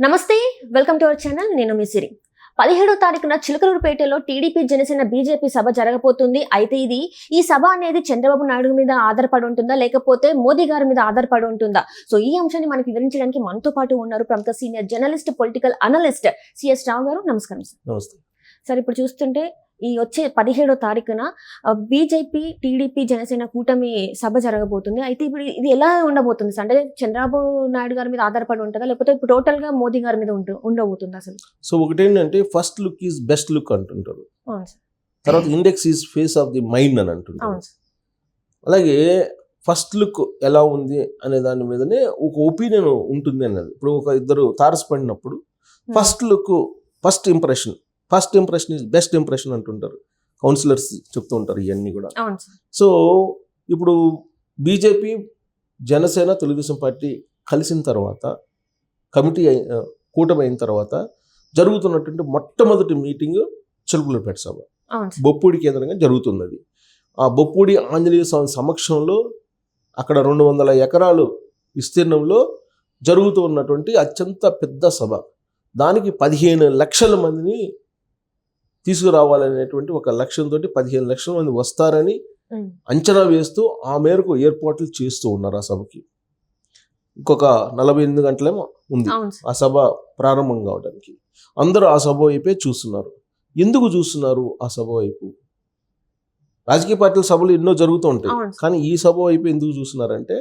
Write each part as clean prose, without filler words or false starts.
నమస్తే, welcome to our channel. నేను మీ సిరి. 17వ తారీఖున చిలకలూరుపేటలో టీడీపీ జనసేన బీజేపీ సభ జరగబోతుంది. అయితే ఈ సభ అనేది చంద్రబాబు నాయుడు మీద ఆధారపడి ఉంటుందా, లేకపోతే మోదీ గారి మీద ఆధారపడి ఉంటుందా? సో ఈ అంశాన్ని మనకి వివరించడానికి మనతో పాటు ఉన్నారు ప్రముఖ senior journalist, political analyst C S Rao గారు. నమస్కారం సార్. నమస్తే సార్, ఇప్పుడు చూస్తుంటే ఈ వచ్చే 17వ తారీఖున బీజేపీ, టీడీపీ, జనసేన కూటమి సభ జరగబోతుంది. అయితే ఇప్పుడు ఇది ఎలా ఉండబోతుంది సార్? అంటే చంద్రబాబు నాయుడు గారి మీద ఆధారపడి ఉంటుందా, లేకపోతే ఇప్పుడు టోటల్ గా మోదీ గారి మీద ఉండబోతుంది అసలు? సో ఒకటేంటంటే first look is best look అంటుంటారు. తర్వాత index is face of the mind అని అంటుంటారు. అలాగే ఫస్ట్ లుక్ ఎలా ఉంది అనే దాని మీదనే ఒక ఒపీనియన్ ఉంటుంది అన్నది. ఇప్పుడు ఒక ఇద్దరు తారసపడినప్పుడు first look, first impression is best impression అంటుంటారు. కౌన్సిలర్స్ చెప్తూ ఉంటారు ఇవన్నీ కూడా. సో ఇప్పుడు బీజేపీ, జనసేన, తెలుగుదేశం పార్టీ కలిసిన తర్వాత, కూటమి అయిన తర్వాత జరుగుతున్నటువంటి మొట్టమొదటి మీటింగ్ చిలకలూరుపేట సభ బొప్పూడి కేంద్రంగా జరుగుతున్నది. ఆ బొప్పూడి ఆంజనేయ స్వామి సమక్షంలో అక్కడ 200 ఎకరాలు విస్తీర్ణంలో జరుగుతూ ఉన్నటువంటి అత్యంత పెద్ద సభ. దానికి 15 లక్షల మందిని తీసుకురావాలనేటువంటి ఒక లక్ష్యంతో 15 లక్షల మంది వస్తారని అంచనా వేస్తూ ఆ మేరకు ఏర్పాట్లు చేస్తూ ఉన్నారు. ఆ సభకి ఇంకొక 48 గంటలేమో ఉంది ఆ సభ ప్రారంభం కావడానికి. అందరూ ఆ సభ వైపే చూస్తున్నారు. ఎందుకు చూస్తున్నారు ఆ సభ వైపు? రాజకీయ పార్టీల సభలు ఎన్నో జరుగుతూ ఉంటాయి, కానీ ఈ సభ వైపు ఎందుకు చూస్తున్నారంటే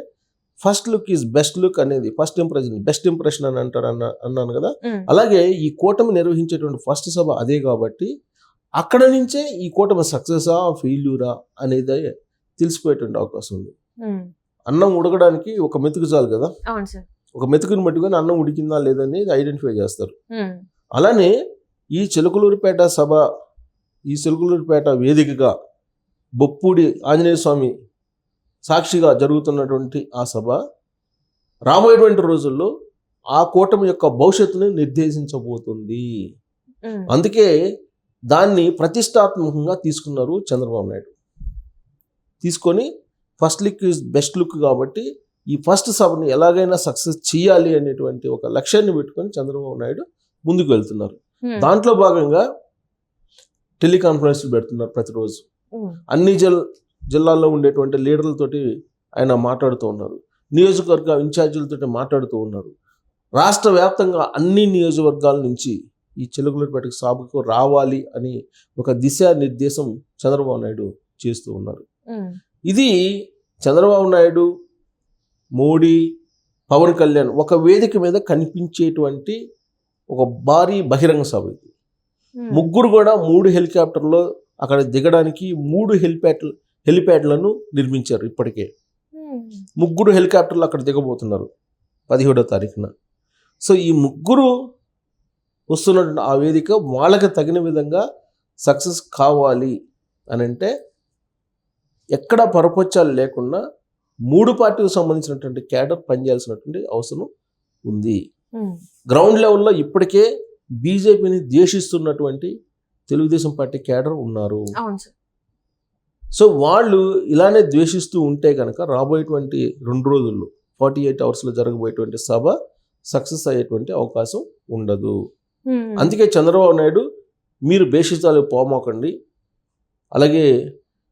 first look is best look అనేది, ఫస్ట్ ఇంప్రెషన్ బెస్ట్ ఇంప్రెషన్ అని అంటారు అన్నాను కదా. అలాగే ఈ కూటమి నిర్వహించేటువంటి ఫస్ట్ సభ అదే కాబట్టి అక్కడ నుంచే ఈ కూటమి సక్సెసా ఫెయిల్యూరా అనేది తెలిసిపోయేటువంటి అవకాశం ఉంది. అన్నం ఉడకడానికి ఒక మెతుకు చాలు కదా, ఒక మెతుకుని పట్టుకొని అన్నం ఉడికిందా లేదని ఐడెంటిఫై చేస్తారు. అలానే ఈ చిలకలూరుపేట సభ, ఈ చిలకలూరుపేట వేదికగా బొప్పూడి ఆంజనేయ స్వామి సాక్షిగా జరుగుతున్నటువంటి ఆ సభ రాబోయేటువంటి రోజుల్లో ఆ కూటమి యొక్క భవిష్యత్తుని నిర్దేశించబోతుంది. అందుకే దాన్ని ప్రతిష్టాత్మకంగా తీసుకున్నారు చంద్రబాబు నాయుడు. తీసుకొని first look is best look కాబట్టి ఈ ఫస్ట్ సభని ఎలాగైనా సక్సెస్ చేయాలి అనేటువంటి ఒక లక్ష్యాన్ని పెట్టుకొని చంద్రబాబు నాయుడు ముందుకు వెళ్తున్నారు. దాంట్లో భాగంగా టెలికాన్ఫరెన్స్లు పెడుతున్నారు ప్రతిరోజు. అన్ని జిల్లాల్లో ఉండేటువంటి లీడర్లతోటి ఆయన మాట్లాడుతూ ఉన్నారు. నియోజకవర్గ ఇన్ఛార్జీలతో మాట్లాడుతూ ఉన్నారు. రాష్ట్ర వ్యాప్తంగా అన్ని నియోజకవర్గాల నుంచి ఈ చిలకలూరుపేట సభకు రావాలి అని ఒక దిశానిర్దేశం చంద్రబాబు నాయుడు చేస్తూ ఉన్నారు. ఇది చంద్రబాబు నాయుడు, మోడీ, పవన్ కళ్యాణ్ ఒక వేదిక మీద కనిపించేటువంటి ఒక భారీ బహిరంగ సభ ఇది. ముగ్గురు కూడా 3 హెలికాప్టర్లో అక్కడ దిగడానికి 3 హెలిప్యాడ్లను నిర్మించారు. ఇప్పటికే 3 హెలికాప్టర్లు అక్కడ దిగబోతున్నారు 17వ తారీఖున. సో ఈ ముగ్గురు వస్తున్నటువంటి ఆ వేదిక వాళ్ళకి తగిన విధంగా సక్సెస్ కావాలి అని అంటే ఎక్కడ పరపచ్చాలు లేకుండా 3 పార్టీలకు సంబంధించినటువంటి క్యాడర్ పనిచేయాల్సినటువంటి అవసరం ఉంది. గ్రౌండ్ లెవెల్లో ఇప్పటికే బీజేపీని ద్వేషిస్తున్నటువంటి తెలుగుదేశం పార్టీ క్యాడర్ ఉన్నారు. సో వాళ్ళు ఇలానే ద్వేషిస్తూ ఉంటే కనుక రాబోయేటువంటి 2 రోజుల్లో 48 అవర్స్లో జరగబోయేటువంటి సభ సక్సెస్ అయ్యేటువంటి అవకాశం ఉండదు. అందుకే చంద్రబాబు నాయుడు మీరు బేషితాలు పోమోకండి, అలాగే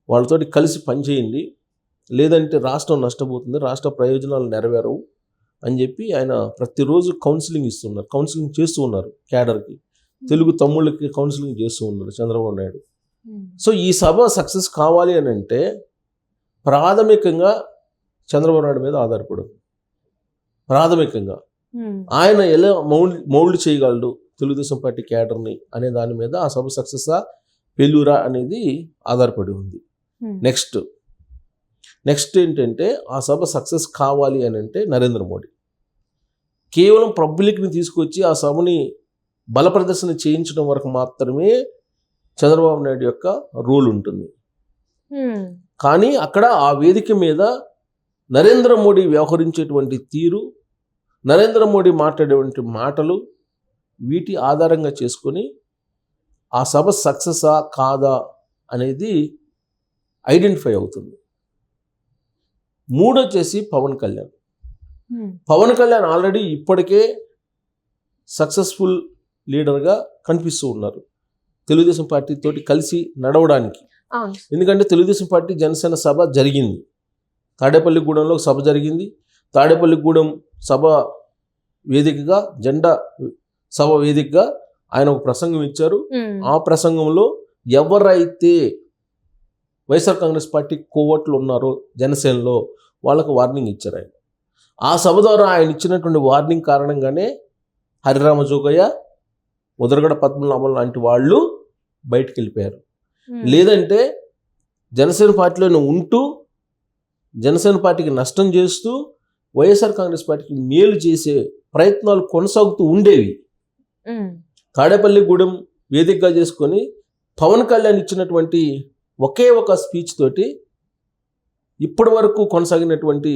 వాళ్ళతోటి కలిసి పనిచేయండి, లేదంటే రాష్ట్రం నష్టపోతుంది, రాష్ట్ర ప్రయోజనాలు నెరవేరవు అని చెప్పి ఆయన ప్రతిరోజు కౌన్సిలింగ్ చేస్తూ ఉన్నారు క్యాడర్కి. తెలుగు తమ్ముళ్ళకి కౌన్సిలింగ్ చేస్తూ ఉన్నారు చంద్రబాబు నాయుడు. సో ఈ సభ సక్సెస్ కావాలి అని అంటే ప్రాథమికంగా చంద్రబాబు నాయుడు మీద ఆధారపడదు. ప్రాథమికంగా ఆయన ఎలా మౌల్డ్ చేయగలడు తెలుగుదేశం పార్టీ క్యాడర్ని అనే దాని మీద ఆ సభ సక్సెసా ఫెయిల్యూరా అనేది ఆధారపడి ఉంది. నెక్స్ట్ ఏంటంటే ఆ సభ సక్సెస్ కావాలి అని అంటే నరేంద్ర మోడీ కేవలం పబ్లిక్ని తీసుకొచ్చి ఆ సభని బల ప్రదర్శన చేయించడం వరకు మాత్రమే చంద్రబాబు నాయుడు యొక్క రోల్ ఉంటుంది. కానీ అక్కడ ఆ వేదిక మీద నరేంద్ర మోడీ వ్యవహరించేటువంటి తీరు, నరేంద్ర మోడీ మాట్లాడేటువంటి మాటలు, వీటి ఆధారంగా చేసుకొని ఆ సభ సక్సెసా కాదా అనేది ఐడెంటిఫై అవుతుంది. మూడొచ్చేసి పవన్ కళ్యాణ్ ఆల్రెడీ ఇప్పటికే సక్సెస్ఫుల్ లీడర్గా కనిపిస్తూ ఉన్నారు తెలుగుదేశం పార్టీ తోటి కలిసి నడవడానికి. అవును. ఎందుకంటే తెలుగుదేశం పార్టీ జనసేన సభ జరిగింది, తాడేపల్లిగూడెంలో సభ జరిగింది. తాడేపల్లిగూడెం సభ వేదికగా, జెండా సభ వేదికగా ఆయన ఒక ప్రసంగం ఇచ్చారు. ఆ ప్రసంగంలో ఎవరైతే వైఎస్ఆర్ కాంగ్రెస్ పార్టీ కోవట్లు ఉన్నారో జనసేనలో వాళ్ళకు వార్నింగ్ ఇచ్చారు ఆయన. ఆ సభ ద్వారా ఆయన ఇచ్చినటువంటి వార్నింగ్ కారణంగానే హరిరామ జోగయ్య, ముద్రగడ పద్మనాభం లాంటి వాళ్ళు బయటికి వెళ్ళిపోయారు. లేదంటే జనసేన పార్టీలోనే ఉంటూ జనసేన పార్టీకి నష్టం చేస్తూ వైఎస్ఆర్ కాంగ్రెస్ పార్టీకి మేలు చేసే ప్రయత్నాలు కొనసాగుతూ ఉండేవి. తాడేపల్లిగూడెం వేదికగా చేసుకొని పవన్ కళ్యాణ్ ఇచ్చినటువంటి ఒకే ఒక స్పీచ్ తోటి ఇప్పటి వరకు కొనసాగినటువంటి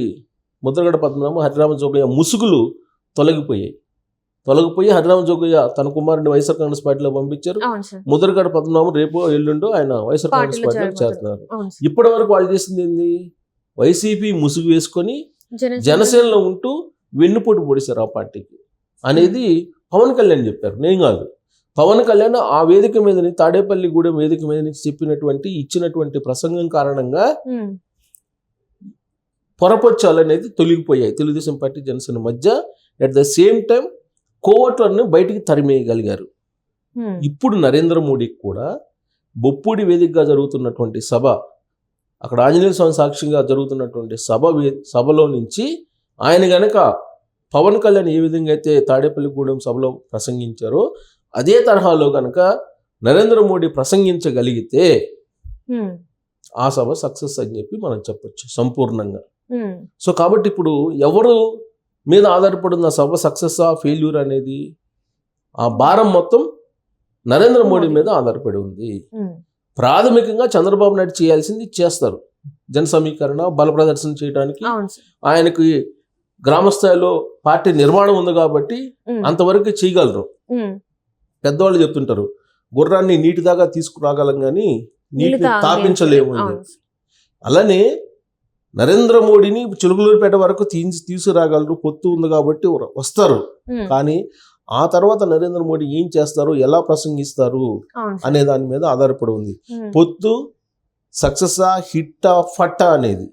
ముద్రగడ పద్మనాభం, హరిరామ జోగయ్య ముసుగులు తొలగిపోయి హరిరామ జోగయ్య తన కుమారుడిని వైఎస్ఆర్ కాంగ్రెస్ పార్టీలో పంపించారు. ముద్రగడ పద్మనాభం రేపో ఎల్లుండో ఆయన వైఎస్ఆర్ కాంగ్రెస్ పార్టీలో చేస్తున్నారు. ఇప్పటి వరకు వాళ్ళు చేసింది ఏంది? వైసీపీ ముసుగు వేసుకొని జనసేనలో ఉంటూ వెన్నుపోటు పొడిశారు ఆ పార్టీకి అనేది పవన్ కళ్యాణ్ చెప్పారు, నేను కాదు. పవన్ కళ్యాణ్ ఆ వేదిక మీద నుంచి, తాడేపల్లిగూడెం వేదిక మీద నుంచి ఇచ్చినటువంటి ప్రసంగం కారణంగా పొరపచ్చాలు అనేది తొలగిపోయాయి తెలుగుదేశం పార్టీ జనసేన మధ్య. అట్ ద సేమ్ టైం కోవట్లను బయటికి తరిమేయగలిగారు. ఇప్పుడు నరేంద్ర మోడీకి కూడా బొప్పూడి వేదికగా జరుగుతున్నటువంటి సభ, అక్కడ ఆంజనేయ స్వామి సాక్షిగా జరుగుతున్నటువంటి సభలో నుంచి ఆయన గనక పవన్ కళ్యాణ్ ఏ విధంగా అయితే తాడేపల్లిగూడెం సభలో ప్రసంగించారో అదే తరహాలో కనుక నరేంద్ర మోడీ ప్రసంగించగలిగితే ఆ సభ సక్సెస్ అని చెప్పి మనం చెప్పొచ్చు సంపూర్ణంగా. సో కాబట్టి ఇప్పుడు ఎవరు మీద ఆధారపడిన సభ సక్సెస్ ఫెయిల్యూర్ అనేది ఆ భారం మొత్తం నరేంద్ర మోడీ మీద ఆధారపడి ఉంది. ప్రాథమికంగా చంద్రబాబు నాయుడు చేయాల్సింది చేస్తారు. జన సమీకరణ, బల ప్రదర్శన చేయడానికి ఆయనకి గ్రామస్థాయిలో పార్టీ నిర్మాణం ఉంది కాబట్టి అంతవరకు చేయగలరు. పెద్దవాళ్ళు చెప్తుంటారు, గుర్రాన్ని నీటి దాకా తీసుకురాగలం కానీ నీటిని తాపించలేము. అలానే నరేంద్ర మోడీని చిలుకలూరుపేట వరకు తీసుకురాగలరు, పొత్తు ఉంది కాబట్టి వస్తారు. కానీ ఆ తర్వాత నరేంద్ర మోడీ ఏం చేస్తారు, ఎలా ప్రసంగిస్తారు అనే దాని మీద ఆధారపడి ఉంది. పొత్తు సక్సెసా, హిట్టా, ఫట్టా అనేది.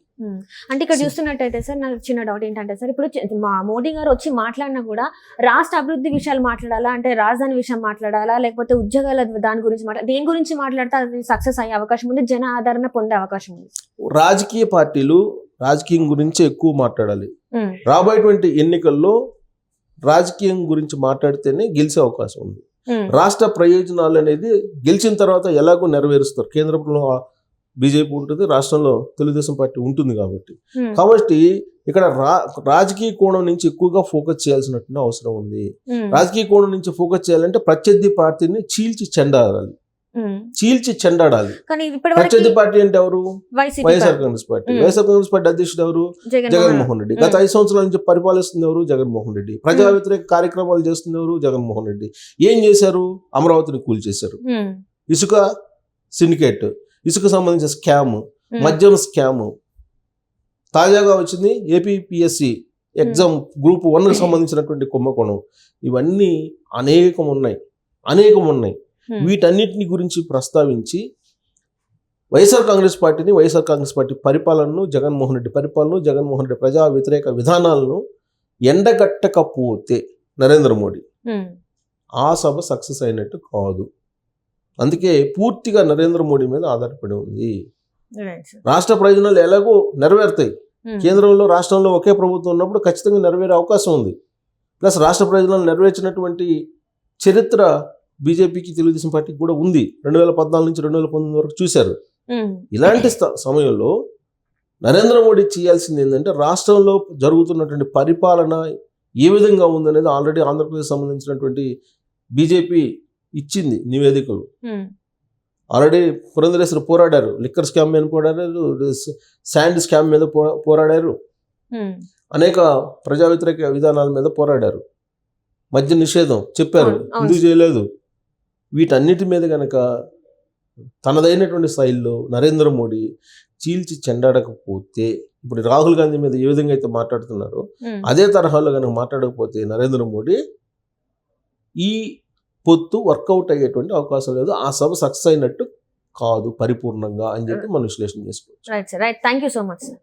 అంటే ఇక్కడ చూస్తున్నట్టయితే సార్, నాకు చిన్న డౌట్ ఏంటంటే సార్, ఇప్పుడు మా మోడీ గారు వచ్చి మాట్లాడినా కూడా రాష్ట్ర అభివృద్ధి విషయాలు మాట్లాడాలా, అంటే రాజధాని విషయం మాట్లాడాలా, లేకపోతే ఉద్యోగాల దాని గురించి దేని గురించి మాట్లాడితే అది సక్సెస్ అయ్యే అవకాశం ఉంది, జన ఆదరణ పొందే అవకాశం ఉంది? రాజకీయ పార్టీలు రాజకీయం గురించి ఎక్కువ మాట్లాడాలి. రాబోయేటువంటి ఎన్నికల్లో రాజకీయం గురించి మాట్లాడితేనే గెలిచే అవకాశం ఉంది. రాష్ట్ర ప్రయోజనాలు అనేది గెలిచిన తర్వాత ఎలాగో నెరవేరుస్తారు. కేంద్రంలో బీజేపీ ఉంటుంది, రాష్ట్రంలో తెలుగుదేశం పార్టీ ఉంటుంది కాబట్టి ఇక్కడ రాజకీయ కోణం నుంచి ఎక్కువగా ఫోకస్ చేయాల్సినటువంటి అవసరం ఉంది. రాజకీయ కోణం నుంచి ఫోకస్ చేయాలంటే ప్రత్యర్థి పార్టీని చీల్చి చెండాడాలి. ప్రత్యర్థి పార్టీ అంటే ఎవరు? వైఎస్ఆర్ కాంగ్రెస్ పార్టీ. వైఎస్ఆర్ కాంగ్రెస్ పార్టీ అధ్యక్షుడు ఎవరు? జగన్మోహన్ రెడ్డి. గత 5 సంవత్సరాల నుంచి పరిపాలిస్తుంది ఎవరు? జగన్మోహన్ రెడ్డి. ప్రజా వ్యతిరేక కార్యక్రమాలు చేస్తుంది ఎవరు? జగన్మోహన్ రెడ్డి. ఏం చేశారు? అమరావతిని కూల్చేశారు. ఇసుక సిండికేట్, ఇసుక సంబంధించిన స్కామ్, మద్యం స్కామ్, తాజాగా వచ్చింది ఏపీపీఎస్సి ఎగ్జామ్ గ్రూప్ 1కి సంబంధించినటువంటి కుంభకోణం. ఇవన్నీ అనేకం ఉన్నాయి. వీటన్నిటిని గురించి ప్రస్తావించి వైఎస్ఆర్ కాంగ్రెస్ పార్టీ పరిపాలనను, జగన్మోహన్ రెడ్డి ప్రజా వ్యతిరేక విధానాలను ఎండగట్టకపోతే నరేంద్ర మోడీ ఆ సభ సక్సెస్ అయినట్టు కాదు. అందుకే పూర్తిగా నరేంద్ర మోడీ మీద ఆధారపడి ఉంది. రాష్ట్ర ప్రయోజనాలు ఎలాగో నెరవేరుతాయి. కేంద్రంలో, రాష్ట్రంలో ఒకే ప్రభుత్వం ఉన్నప్పుడు ఖచ్చితంగా నెరవేరే అవకాశం ఉంది. ప్లస్ రాష్ట్ర ప్రయోజనాలు నెరవేర్చినటువంటి చరిత్ర బీజేపీకి, తెలుగుదేశం పార్టీకి కూడా ఉంది. 2014 నుంచి 2019 వరకు చూశారు. ఇలాంటి సమయంలో నరేంద్ర మోడీ చేయాల్సింది ఏంటంటే రాష్ట్రంలో జరుగుతున్నటువంటి పరిపాలన ఏ విధంగా ఉందనేది ఆల్రెడీ ఆంధ్రప్రదేశ్ సంబంధించినటువంటి బీజేపీ ఇచ్చింది నివేదికలు. ఆల్రెడీ పురంధరేశ్వరి పోరాడారు, లిక్కర్ స్కామ్ మీద పోరాడారు, శాండ్ స్కామ్ మీద పోరాడారు, అనేక ప్రజా వ్యతిరేక విధానాల మీద పోరాడారు. మద్య నిషేధం చెప్పారు, ఎందుకు చేయలేదు. వీటన్నిటి మీద కనుక తనదైనటువంటి స్థాయిలో నరేంద్ర మోడీ చీల్చి చెండాడకపోతే, ఇప్పుడు రాహుల్ గాంధీ మీద ఏ విధంగా అయితే మాట్లాడుతున్నారో అదే తరహాలో కనుక మాట్లాడకపోతే నరేంద్ర మోడీ ఈ పొత్తు వర్కౌట్ అయ్యేటువంటి అవకాశం లేదు, ఆ సభ సక్సెస్ అయినట్టు కాదు పరిపూర్ణంగా అని చెప్పి మనం విశ్లేషణ చేసుకోవచ్చు. Right sir, right, thank you so much sir.